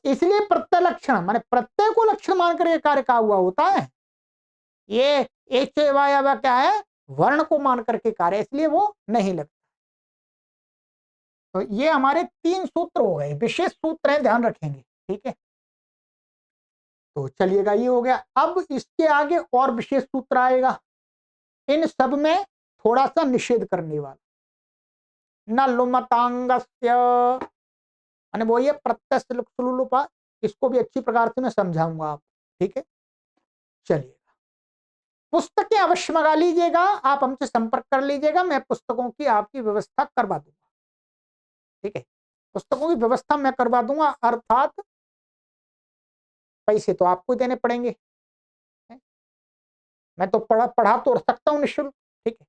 A: इसलिए प्रत्यय लक्षण माने प्रत्यय को लक्षण मान करके कार्य का हुआ होता है। ये एच या क्या है, वर्ण को मान करके कार्य, इसलिए वो नहीं लगता। तो ये हमारे 3 सूत्र हो गए, विशेष सूत्र हैं, ध्यान रखेंगे, ठीक है। तो चलिएगा, ये हो गया। अब इसके आगे और विशेष सूत्र आएगा, इन सब में थोड़ा सा निषेध करने वाला। न लुमतांगस्य, माने वो ये प्रत्यक्ष लुपा, इसको भी अच्छी प्रकार से मैं समझाऊंगा आप, ठीक है। चलिएगा, पुस्तकें अवश्य मंगा लीजिएगा, आप हमसे संपर्क कर लीजिएगा, मैं पुस्तकों की आपकी व्यवस्था करवा दूंगा, ठीक है। पुस्तकों की व्यवस्था मैं करवा दूंगा, अर्थात पैसे तो आपको देने पड़ेंगे, मैं तो पढ़ा तो सकता हूँ निःशुल्क, ठीक है।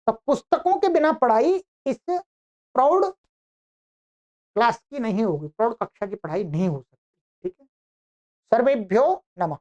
A: तो पुस्तकों के बिना पढ़ाई इस प्रौढ़ क्लास की नहीं होगी, प्रौढ़ कक्षा की पढ़ाई नहीं हो सकती, ठीक है। सर्वेभ्यो नमः।